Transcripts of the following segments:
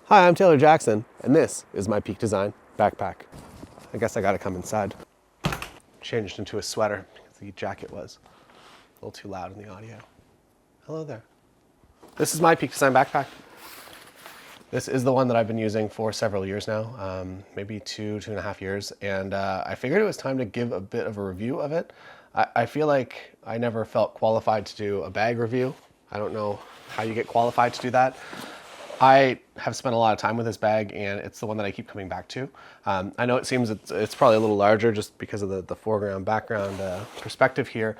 Hi, I'm Taylor Jackson, and this is my Peak Design backpack. I guess I gotta come inside. Changed into a sweater because the jacket was a little too loud in the audio. Hello there. This is my Peak Design backpack. This is the one that I've been using for several years now, maybe two and a half years, and I figured it was time to give a bit of a review of it. I feel like I never felt qualified to do a bag review. I don't know how you get qualified to do that. I have spent a lot of time with this bag, and it's the one that I keep coming back to. I know it seems it's probably a little larger just because of the foreground background perspective here.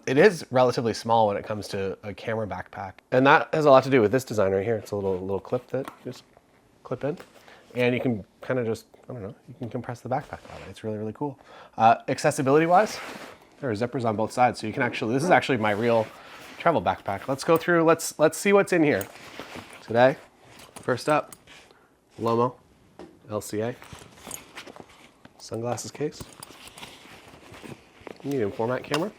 It is relatively small when it comes to a camera backpack, and that has a lot to do with this design right here. It's a little clip that you just clip in, and you can kind of just, I don't know, you can compress the backpack that way. It's really, really cool. Accessibility wise, there are zippers on both sides, so you can actually, this is actually my real travel backpack. Let's go through, let's see what's in here today. First up, Lomo LCA sunglasses case, medium format camera,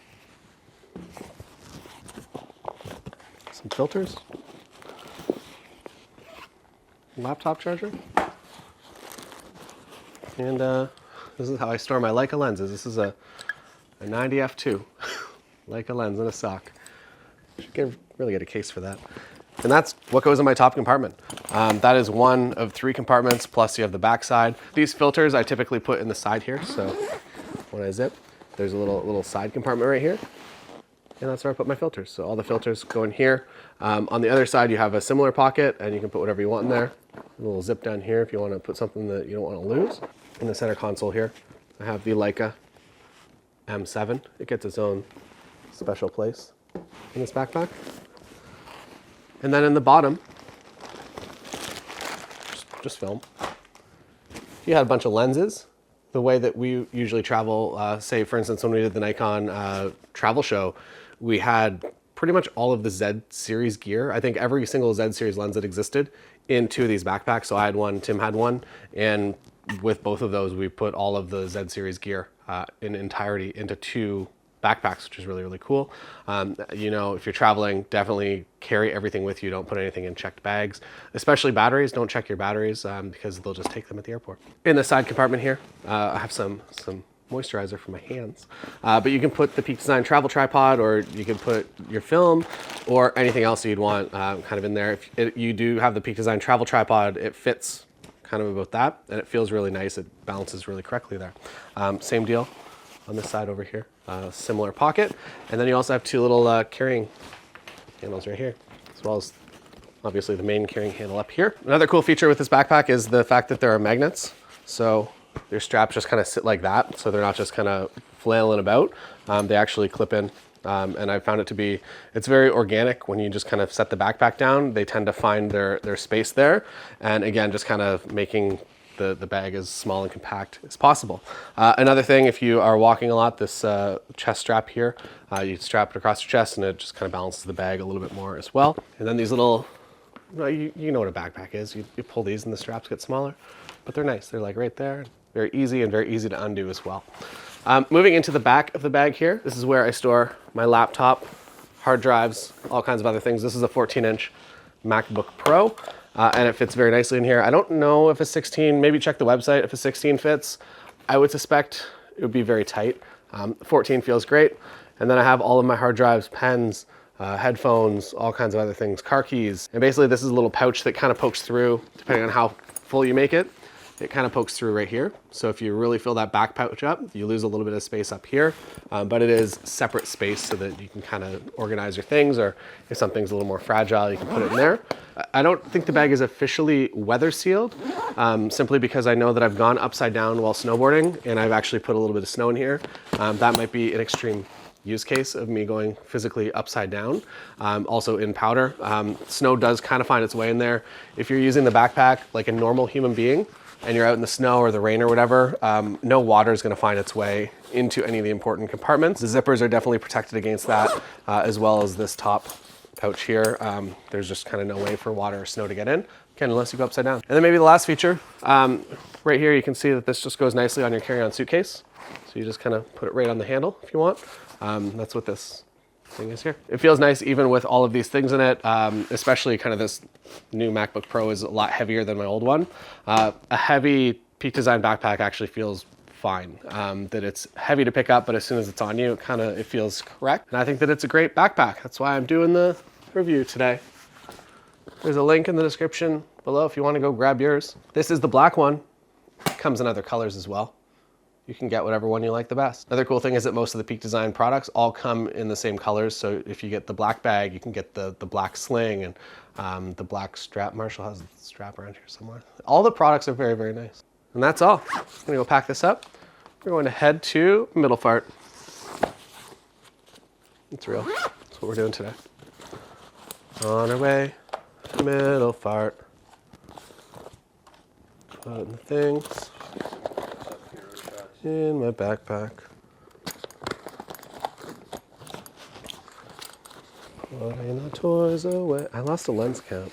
some filters, laptop charger, and this is how I store my Leica lenses. This is a 90 f2 Leica lens in a sock. Should really get a case for that. And that's what goes in my top compartment. That is one of 3 compartments, plus you have the back side. These filters I typically put in the side here, so when I zip, there's a little side compartment right here, and that's where I put my filters. So all the filters go in here. On the other side, you have a similar pocket, and you can put whatever you want in there. A little zip down here if you want to put something that you don't want to lose. In the center console here, I have the Leica M7. It gets its own special place in this backpack. And then in the bottom, just film. If you had a bunch of lenses, the way that we usually travel, say for instance when we did the Nikon travel show, we had pretty much all of the Z series gear. I think every single Z series lens that existed in 2 of these backpacks. So I had one, Tim had one, and with both of those we put all of the Z series gear in entirety into 2 backpacks, which is really, really cool. You know, if you're traveling, definitely carry everything with you. Don't put anything in checked bags, especially batteries. Don't check your batteries because they'll just take them at the airport. In the side compartment here, I have some moisturizer for my hands, but you can put the Peak Design travel tripod, or you can put your film or anything else that you'd want kind of in there. If you do have the Peak Design travel tripod, it fits kind of about that, and it feels really nice. It balances really correctly there. Same deal on this side over here. Similar pocket, and then you also have 2 little carrying handles right here, as well as obviously the main carrying handle up here. Another cool feature with this backpack is the fact that there are magnets, so your straps just kind of sit like that, so they're not just kind of flailing about. They actually clip in, and I found it to be, it's very organic. When you just kind of set the backpack down, they tend to find their space there, and again, just kind of making the bag as small and compact as possible. Another thing, if you are walking a lot, this chest strap here, you strap it across your chest and it just kind of balances the bag a little bit more as well. And then these little, you know what a backpack is. You pull these and the straps get smaller, but they're nice. They're like right there. Very easy and very easy to undo as well. Moving into the back of the bag here, this is where I store my laptop, hard drives, all kinds of other things. This is a 14-inch MacBook Pro. And it fits very nicely in here. I don't know if a 16, maybe check the website if a 16 fits. I would suspect it would be very tight. 14 feels great. And then I have all of my hard drives, pens, headphones, all kinds of other things, car keys. And basically this is a little pouch that kind of pokes through, depending on how full you make it. It kind of pokes through right here. So if you really fill that back pouch up, you lose a little bit of space up here, but it is separate space so that you can kind of organize your things, or if something's a little more fragile, you can put it in there. I don't think the bag is officially weather sealed, simply because I know that I've gone upside down while snowboarding, and I've actually put a little bit of snow in here. That might be an extreme use case of me going physically upside down. Also in powder, snow does kind of find its way in there. If you're using the backpack like a normal human being, and you're out in the snow or the rain or whatever, no water is going to find its way into any of the important compartments. The zippers are definitely protected against that, as well as this top pouch here. There's just kind of no way for water or snow to get in, again, unless you go upside down. And then maybe the last feature, right here you can see that this just goes nicely on your carry-on suitcase. So you just kind of put it right on the handle if you want. That's what this thing is here. It feels nice even with all of these things in it, especially kind of this new MacBook Pro is a lot heavier than my old one. A heavy Peak Design backpack actually feels fine. That it's heavy to pick up, but as soon as it's on you, it feels correct. And I think that it's a great backpack. That's why I'm doing the review today. There's a link in the description below if you want to go grab yours. This is the black one. It comes in other colors as well. You can get whatever one you like the best. Another cool thing is that most of the Peak Design products all come in the same colors. So if you get the black bag, you can get the black sling and the black strap. Marshall has the strap around here somewhere. All the products are very, very nice. And that's all. I'm gonna go pack this up. We're going to head to Middle Fart. It's real. That's what we're doing today. On our way to Middle Fart. Putting the things in my backpack. Putting the toys away. I lost a lens cap.